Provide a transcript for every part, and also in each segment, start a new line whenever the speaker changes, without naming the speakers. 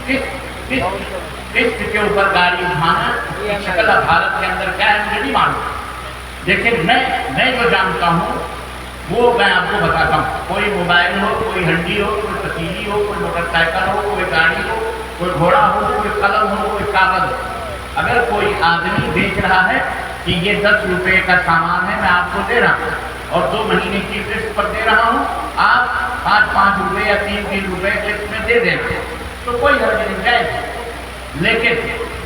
किस्त के ऊपर गाड़ी उठाना शक्ल भारत के अंदर क्या है मुझे नहीं मालूम, लेकिन मैं जो जानता हूँ वो मैं आपको बताता हूँ। कोई मोबाइल हो, कोई हंडी हो, कोई पतीली हो, कोई मोटरसाइकिल हो, कोई गाड़ी हो, कोई घोड़ा हो, कोई कलम हो, कोई कागज हो, अगर कोई आदमी बेच रहा है कि ये 10 रुपये का सामान है मैं आपको दे रहा हूँ और 2 महीने की किस्त पर दे रहा हूँ, आप 5-5 रुपये या 3-3 रुपये किस्त में दे देंगे तो कोई हर्ज नहीं जाएगी। लेकिन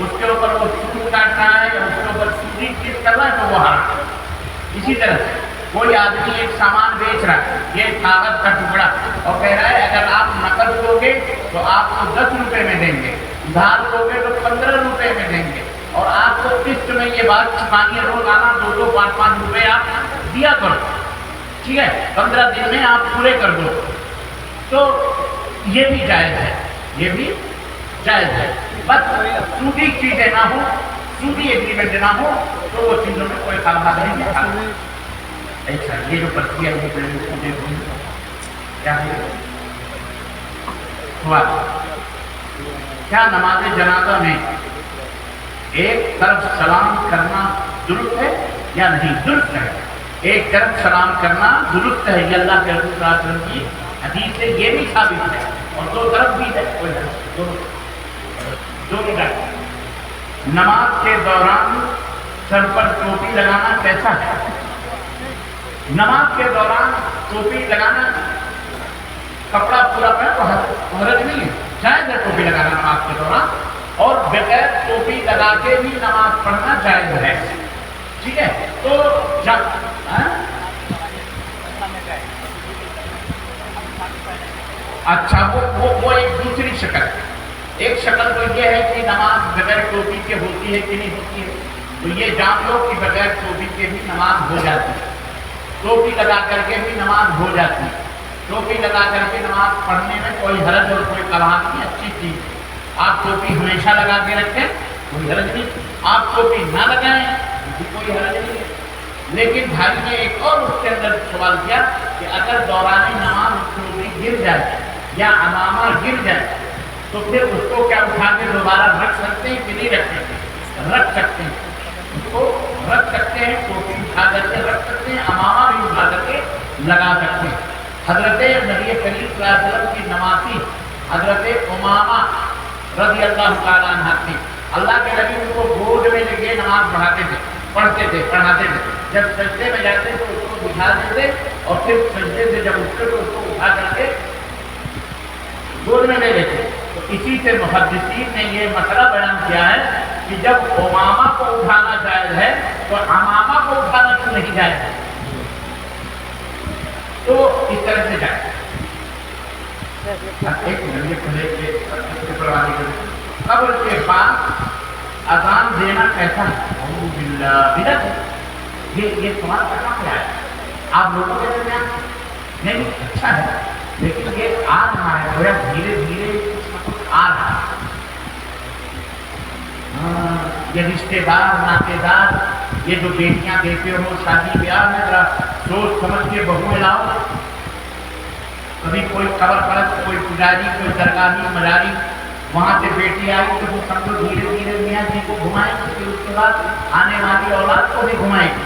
उसके ऊपर वो सूद काट रहा है या उसके ऊपर सूदी किस्त कर रहा है तो वो हाथ। इसी तरह से कोई आदमी एक सामान बेच रहा है, ये कागज का टुकड़ा, और कह रहा है अगर आप नकद दोगे तो आपको 10 रुपये में देंगे, उधार दोगे तो 15 रुपये में देंगे, और आपको किस्त में ये बात चुकानी है रोजाना 2-2, 5-5 रुपये आप दिया करो, ठीक है, 15 दिन में आप पूरे कर दो, तो ये भी जायज़ है, ये भी जायज़ है। बस सूदी चीजें ना हो, सूदी एग्रीमेंट ना हो तो वो चीजों में कोई खलबा नहीं है। ऐसा ये जो प्रक्रिया क्या है हुआ, क्या नमाज जनाजा में एक तरफ सलाम करना दुरुस्त है या नहीं? दुरुस्त है। एक तरफ सलाम करना दुरुस्त है, ये अल्लाह के रसूल सल्लल्लाहु अलैहि वसल्लम की हदीस से ये भी साबित है, और 2 तरफ भी है, दोनों का। नमाज के दौरान सर पर टोपी लगाना कैसा है? नमाज के दौरान टोपी लगाना, कपड़ा पूरा पहन तो हरज नहीं है, जायज़ है टोपी लगाना नमाज के दौरान, और बगैर टोपी लगा के भी नमाज पढ़ना जायज़ है, ठीक है। तो जब अच्छा वो एक दूसरी शक्ल है। एक शक्ल तो ये है कि नमाज बगैर टोपी के होती है कि नहीं होती है, तो ये जान लो कि बगैर टोपी के भी नमाज हो जाती है, टोपी लगा करके भी नमाज हो जाती है। टोपी लगा करके नमाज पढ़ने में कोई हरज और कोई कराहत नहीं, अच्छी चीज़। आप टोपी हमेशा लगा के रखें कोई हरज नहीं, आप टोपी ना लगाएं कोई हरज नहीं है। लेकिन भाई ने एक और उसके अंदर सवाल किया कि अगर दौरान नमाज टोपी गिर जाए या अमामा गिर जाए तो फिर उसको क्या उठा के दोबारा रख सकते हैं कि नहीं रख सकते? रख सकते हैं, उसको रख सकते हैं, टोपी उठा करके रख सकते हैं, अमामा भी उठा करके लगा सकते हैं। हजरत नबी करीम सल्लल्लाहु अलैहि वसल्लम की नमाज़ी हजरत उमामा रज़ी अल्लाह तआला अन्हा थी, अल्लाह के नबी उनको गोद में लेके नमाज पढ़ाते थे, पढ़ाते थे। जब सजदे में जाते तो उसको बिठा देते और फिर सजदे से जब उठते तो उसको उठा करके गोद में ले लेते। तो इसी से मुहद्दिसीन ने ये मसला बयान किया है कि जब उमामा को उठाना जायज़ है तो अमामा को उठाना क्यों नहीं जायज़ है? तो इस तरह से जाए। कब्र के पास अजान देना कैसा है? ये सवाल कहाँ पे आया? आप लोगों के दरमियान नहीं, अच्छा है, लेकिन ये आ रहा है थोड़ा धीरे धीरे आ रहा है। ये रिश्तेदार नातेदार, ये जो बेटियां देते हो शादी ब्याह में, जरा सोच समझ के बहुएं लाओ। कभी कोई खबर पड़ा, कोई पुजारी, कोई सरकारी मजारी, वहाँ से बेटी आई तो वो समझो धीरे धीरे मियाँ जी को घुमाएंगे, फिर उसके बाद आने वाली औलाद को भी घुमाएंगे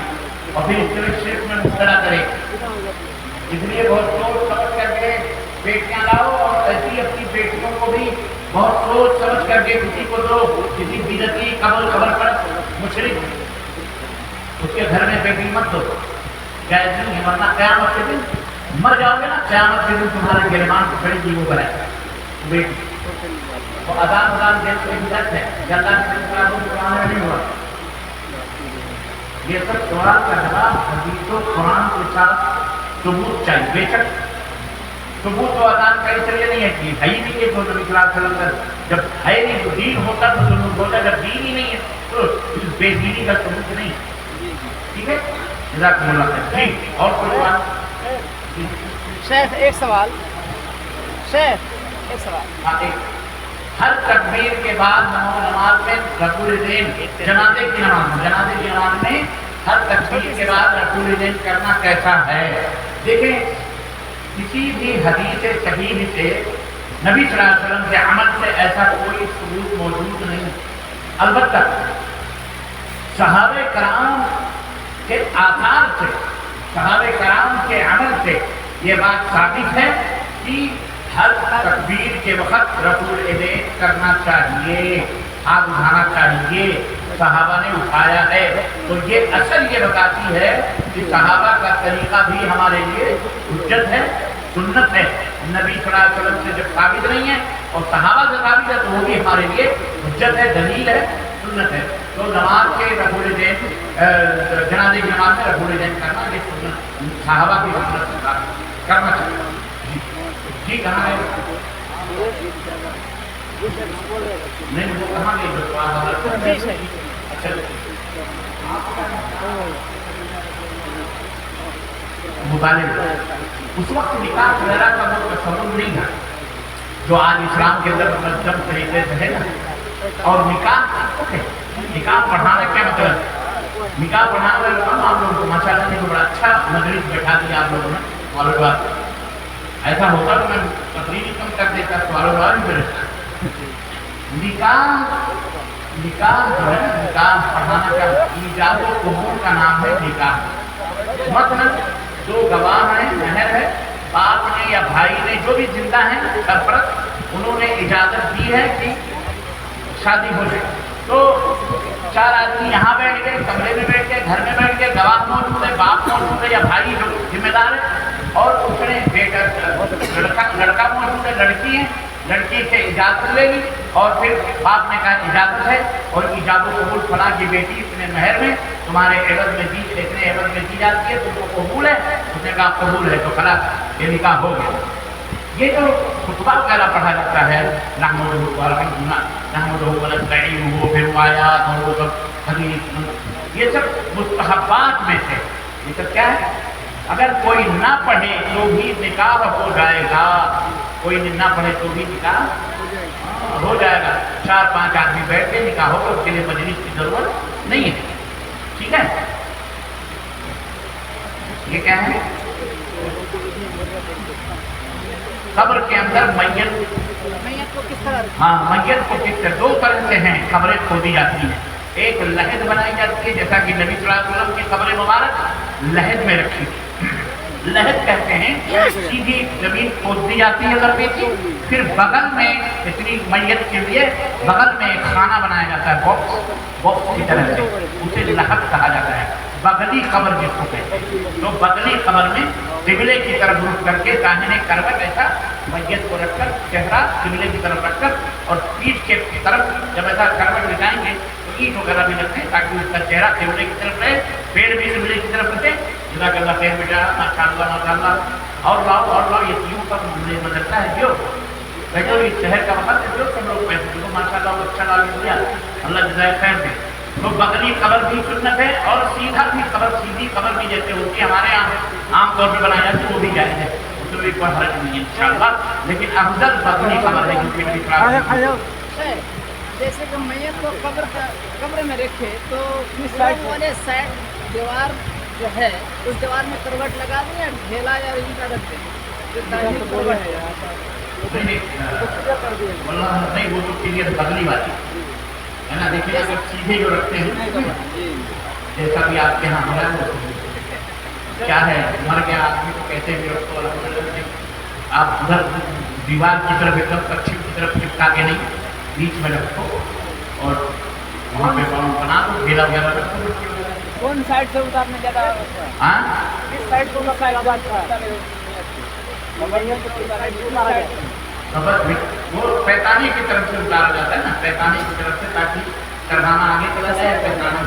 और फिर इसके लिए शिर्क में मुब्तला करेंगे। इसलिए बहुत सोच समझ करके बेटियां लाओ और ऐसी अपनी बेटियों को भी बहुत सोच समझ करके किसी को दो, किसी बिदती खबर पर मुशरिक उसके घर में बेटी मत दो, जायज़ नहीं है, वरना क़यामत के दिन मर जाओगे ना, क़यामत के दिन तुम्हारे गिरबान को खड़ी जी वो बनाए बेटी। तो अजान देने की बिदअत है, अल्लाह के कुरान में नहीं हुआ। ये सब सवाल का जवाब हदीस और कुरान के साथ सबूत चाहिए। बेशक सबूत तो अजान का इसलिए नहीं है कि है ही नहीं है, तो नबी सल्लल्लाहु अलैहि वसल्लम जब है नहीं तो दीन होता तो सबूत होता, जब दीन ही नहीं है तो बेदीनी का सबूत नहीं, ठीक है। जज़ाकुमुल्लाह खैर। ठीक, और कोई बात?
शेख एक सवाल, शेख एक सवाल।
हाँ, एक हर तकबीर के बाद नमाज में रकूअतैन, जनाजे की नमाज में हर तकबीर के बाद रकूअतैन करना कैसा है? देखें, किसी भी हदीस सहीह से नबी सल्लल्लाहु अलैहि वसल्लम के अमल से ऐसा कोई सबूत मौजूद नहीं। अलबत्ता सहाबे कराम के आसार से, सहाबे कराम के अमल से ये बात साबित है कि हर तकबीर के वक्त रफूल यदैन करना चाहिए, हाथ उठाना चाहिए। सहाबा ने उठाया है, तो ये असल ये बताती है कि सहाबा का तरीका भी हमारे लिए हुज्जत है, सुन्नत है। नबी सल्लल्लाहु अलैहि वसल्लम से जब साबित नहीं है और सहाबा से साबित है, तो वो भी हमारे लिए हुज्जत है, दलील है, सुन्नत है। तो नमाज के रफूल यदैन, जनाजे की नमाज में रफूल यदैन करना ये सुन्नत, सहाबा की सुन्नत करना चाहिए। जी कहाँ है? नहीं वो कहाँ गई? अच्छा मुतालिब उस वक्त निकाह वगैरह का वो तसव्वुर नहीं था जो आज इस्लाम के अंदर मुनज़्ज़म तरीके से है ना। और निकाह पढ़ाना क्या मतलब? निकाह पढ़ाने वाले आप लोगों को माशाअल्लाह ने बड़ा अच्छा मजलिस बैठा दिया आप लोगों ने। सवाल बात ऐसा होता तो मैं तकरीर कम कर देता, सवाल बात ही निकाह जो है, निकाह पढ़ाना का ईजाब व कबूल का नाम है निकाह। मतलब जो गवाह हैं, महर है, बाप ने या भाई ने जो भी जिंदा हैं सरपरस्त, उन्होंने इजाजत दी है कि शादी हो जाए। तो चार आदमी यहाँ बैठ गए, कमरे में बैठ गए, घर में बैठ गए, गवाह मौजूद है, बाप मौजूद है या भाई जो जिम्मेदार है, और उसने बेटा लड़का मौजूद है, लड़की है, लड़की से इजाजत ले ली और फिर बाप ने कहा इजाजत है और इजाब कबूल फला की बेटी इतने महर में तुम्हारे एवज में दी, इतने एवज में दी जाती है, तुमको कबूल है? उसने कहा कबूल है, तो फला ये निकाह हो गया। ये जो खुतबा वगैरह पढ़ा जाता है, नहमदुहु व नस्तईनुहु, फिर आयात और वो सब हदीस, ये सब मुस्तहब्बात में से। ये सब क्या है? अगर कोई ना पढ़े तो भी निकाह हो जाएगा, कोई ना पढ़े तो भी निकाह हो जाएगा। 4-5 आदमी बैठ के निकाह होगा, उसके लिए मजलिस की जरूरत नहीं है। ठीक है? ये क्या है? कब्र के अंदर मैयत को किस तरह? हाँ, मैयत को किस तरह? 2 तरह से हैं कब्रें खोदी जाती हैं। एक लहद बनाई जाती है, जैसा कि नबी सल्लल्लाहु अलैहि वसल्लम की कब्र मुबारक लहद में रखी। लहद कहते हैं सीधी जमीन खोद दी जाती है लकड़ी की, फिर बगल में इतनी मैयत के लिए बगल में एक खाना बनाया जाता है, बॉक्स की तरह से, उसे लहद कहा जाता है। बगली कब्र जिसको कहते हैं, तो बगली कब्र में किबले की तरफ रुख करके दाहिने करवट ऐसा मैयत को रखकर, चेहरा किबले की तरफ रखकर, और पीठ के तरफ जब ऐसा करवट लगाएंगे तो ईंट वगैरह भी रखते हैं ताकि उसका चेहरा किबले की तरफ रहे, पेड़ भी किबले की तरफ रखे। जज़ाकल्लाह खैर बेटा, माशाअल्लाह माशाअल्लाह। और लाओ ये तीनों का मदरसा है जो बैठो, इस शहर का वक्त है जो सब लोग पैसे देखो माशाअल्लाह अच्छा डाल दिया, अल्लाह जज़ाए खैर दे। तो बगली कब्र भी सुन्नत है और सीधा भी कब्र, सीधी कब्र भी जैसे होती है हमारे यहाँ आमतौर पर बनाई जाती है, वो भी जायज़ है, उसमें भी कोई हर्ज नहीं है इंशाअल्लाह। लेकिन अफजल बगली कब्र है क्योंकि
जैसे कि मैयत को कब्र में रखे तो वाले साइड दीवार जो है उस दीवार में करवट लगा दें या ढेला या ईंटा रख दें?
नहीं, वो तो क्लियर बगली वाली है ना। देखिए अगर सीधे जो रखते हैं, जैसा भी आपके यहाँ हो रहा है, क्या है, मर गया आदमी को कैसे भी रखो, आप उधर दीवार की तरफ एकदम पश्चिम की तरफ चिपका के नहीं, बीच में रखो और वहाँ पे बना दो, ढेला वगैरह रखो।
कौन साइड से उतारने ज़्यादा?
हाँ,
किस साइड को
वो पैतानी की तरफ से उतारा जाता है ना, पैतानी की तरफ से, ताकि करवाना आगे चला जाए, पैताना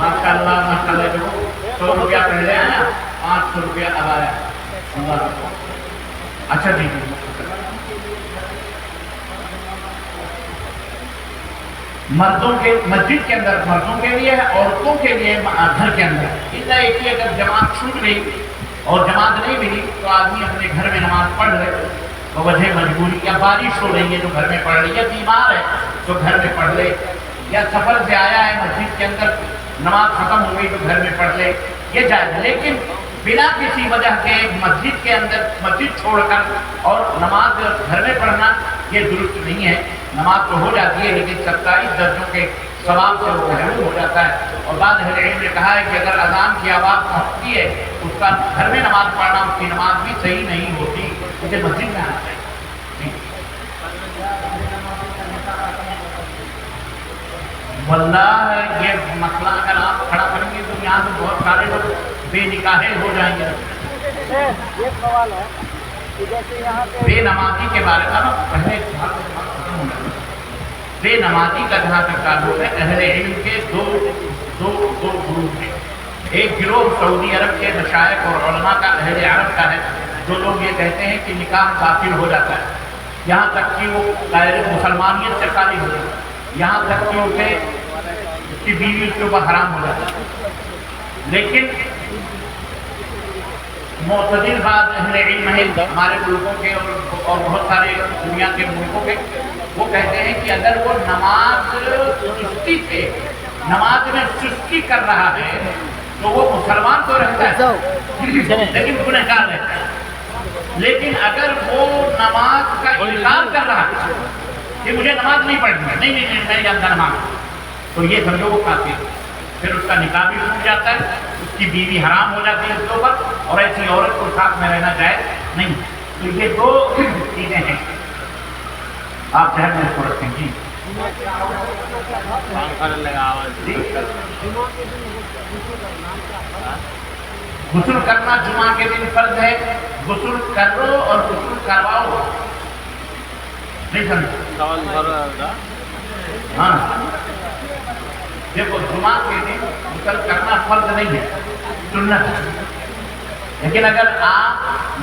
माशाअल्लाह माशाअल्लाह। जो 100 रुपया पहले आया, 500 रुपया अब आया। अच्छा जी, मर्दों के मस्जिद के अंदर मर्दों के लिए है, औरतों के लिए घर के अंदर। इतना एक ही अगर जमात छूट गई और जमात नहीं मिली तो आदमी अपने घर में नमाज पढ़ ले, तो वजह मजबूरी, या बारिश हो रही है तो घर में पढ़ रही है, बीमार है तो घर में पढ़ ले, या सफर से आया है मस्जिद के अंदर नमाज खत्म हो गई तो घर में पढ़ ले, ये जायज़। लेकिन बिना किसी वजह के मस्जिद के अंदर मस्जिद छोड़कर और नमाज घर में पढ़ना ये दुरुस्त नहीं है। नमाज तो हो जाती है लेकिन 27 दर्जों के सवाब से वो महरूम हो जाता है। और बाद अहले इल्म ने कहा है कि अगर अजान की आवाज़ पहुँचती है उसका घर में नमाज पढ़ना उसकी नमाज भी सही नहीं होती, उसे मस्जिद में आना चाहिए। वल्लाह ये मसला अगर आप खड़ा करेंगे तो यहाँ से बहुत सारे लोग बेनिकाहे हो जाएंगे।
ये सवाल है कि जैसे यहाँ पे
बेनमाजी के बारे में पहले बेनमाजी का जहाँ तक ताल्लुक है, अहले इल्म के दो ग्रुप हैं। एक गिरोह सऊदी अरब के मशाइख और उलमा का, अहले अरब का है, जो लोग ये कहते हैं कि निकाह बातिल हो जाता है, यहाँ तक कि वो गैर मुसलमानियत से खाली हो जाता है, यहाँ तक कि उसे उसकी बीवी उसके ऊपर हराम हो जाता है। लेकिन मोतदिल बाद अहले इल्म है हमारे मुल्कों के और बहुत सारे दुनिया के मुल्कों के, वो कहते हैं कि अगर वो नमाज में सुस्ती कर रहा है तो वो मुसलमान तो रहता है लेकिन गुनहगार रहता है। लेकिन अगर वो नमाज का इनकार कर रहा है कि मुझे नमाज नहीं पढ़नी है, नहीं मैं जानता नमाज, तो ये समझो वो काफिर है। फिर उसका निकाह भी टूट जाता है, उसकी बीवी हराम हो जाती है उसके ऊपर, और ऐसी औरत को साथ में रहना जायज नहीं। तो ये दो चीजें हैं, आप ध्यान में इसको रखें। जी गुस्ल करना जुमा के दिन फर्ज है, गुस्ल करो और गुस्ल करवाओ, नहीं समझ? हाँ देखो, जुमा के दिन गुस्ल करना फर्ज नहीं है, सुन्नत है। लेकिन अगर आप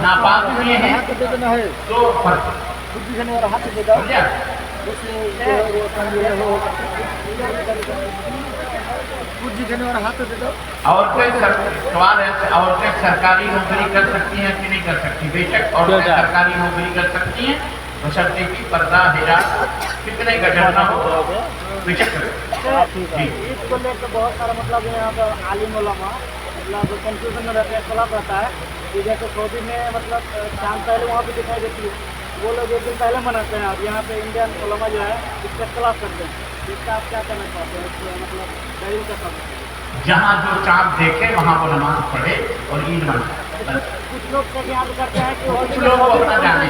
नापाक हुए हैं तो फर्ज समझा? औरतें सवाल है, औरतें सरकारी नौकरी कर सकती हैं कि नहीं कर सकती? बेशक औरतें सरकारी नौकरी कर सकती हैं, बशर्ते की पर्दा हिजाब कितने गजब ना हो, बेशक
इसको लेकर बहुत सारा मतलब यहाँ पर आलिम उलमा मतलब कंफ्यूजन में रहते हैं, खिलाफ रहता है कि जैसे सऊदी में मतलब चांद पहले वहाँ पे दिखाई देती है, वो लोग एक दिन पहले मनाते हैं, और यहाँ पे इंडियन उलमा जो है इसका खिलाफ करते हैं। इसका आप क्या करना चाहते हैं? मतलब दलील का सब
जहाँ जो चाँद देखे वहाँ वो नमाज पढ़े और ईद मनाए।
कुछ लोग क्या यहाँ पे करते हैं कि
कुछ लोग वो अपना जाने,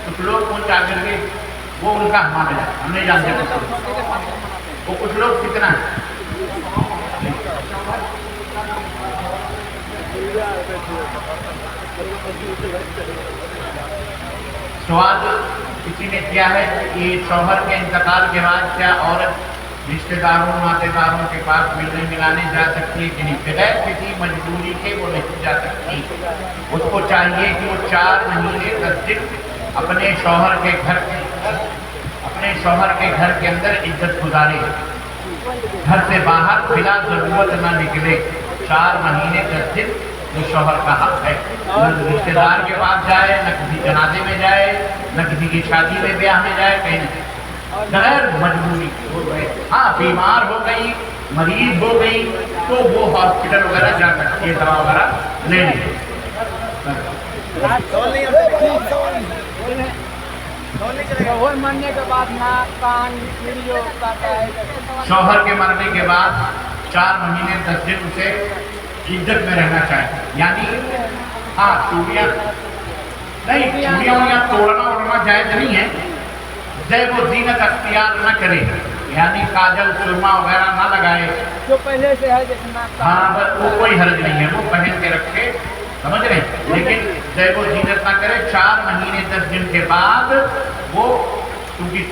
कुछ लोग वो जा करके वो उनका हमारे हम नहीं जानते, वो कुछ लोग कितना है। सवाल किसी ने किया है कि शौहर के इंतकाल के बाद क्या औरत रिश्तेदारों नातेदारों के पास मिलने मिलाने जा सकती है कि नहीं? बगैर किसी मजबूरी के वो नहीं जा सकती। उसको चाहिए कि वो 4 महीने 10 दिन अपने शौहर के घर के अंदर इज्जत गुजारे, घर से बाहर बिला जरूरत न निकले। 4 महीने 10 दिन ये शौहर का हक है। न रिश्तेदार के पास जाए, न किसी जनाजे में जाए, न किसी की शादी में ब्याह में जाए, कहीं नहीं, बगैर मजबूरी हो गए। हाँ बीमार हो गई, मरीज हो गई तो वो हॉस्पिटल वगैरह जा सकती है, दवा वगैरह ले ली। मरने के बाद नाक कान वीडियो शौहर के मरने के बाद 4 महीने 10 दिन उसे इज्जत में रहना चाहिए। यानी हाँ चूड़ियाँ नहीं, चूड़ियाँ तोड़ना जायज नहीं है, जब वो जीनत अख्तियार न करे, यानी काजल सुरमा वगैरह ना लगाए
जो पहले से है।
हाँ बस वो कोई हर्ज नहीं है, वो पहन के रखे, समझ रहे हैं। लेकिन जब वो जीनत ना करे 4 महीने 10 दिन के बाद वो क्योंकि